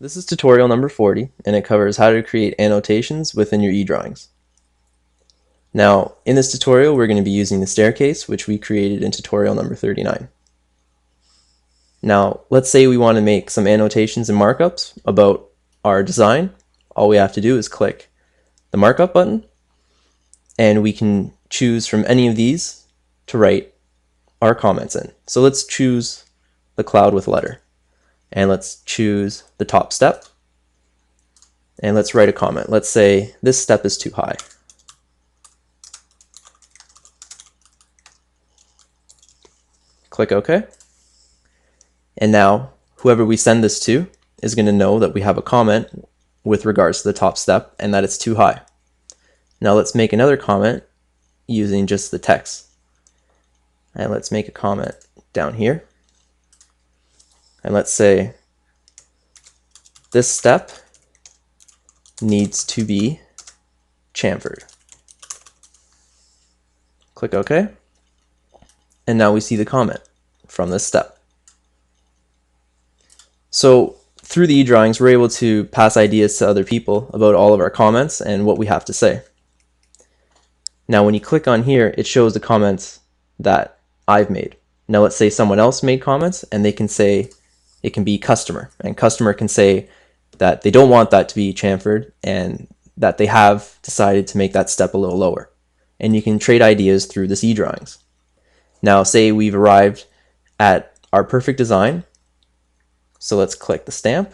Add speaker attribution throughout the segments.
Speaker 1: This is tutorial number 40, and it covers how to create annotations within your eDrawings. Now, in this tutorial, we're going to be using the staircase, which we created in tutorial number 39. Now, let's say we want to make some annotations and markups about our design. All we have to do is click the markup button, and we can choose from any of these to write our comments in. So let's choose the cloud with letter. And let's choose the top step, and let's write a comment. Let's say this step is too high. Click OK. And now whoever we send this to is going to know that we have a comment with regards to the top step and that it's too high. Now let's make another comment using just the text. And let's make a comment down here. And let's say this step needs to be chamfered. Click OK. And now we see the comment from this step. So through the eDrawings, we're able to pass ideas to other people about all of our comments and what we have to say. Now when you click on here, it shows the comments that I've made. Now let's say someone else made comments, and they can say, it can be customer, and customer can say that they don't want that to be chamfered and that they have decided to make that step a little lower. And you can trade ideas through this eDrawings. Now say we've arrived at our perfect design. So let's click the stamp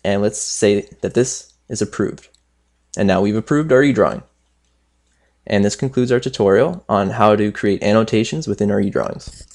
Speaker 1: and let's say that this is approved. And now we've approved our eDrawing. And this concludes our tutorial on how to create annotations within our eDrawings.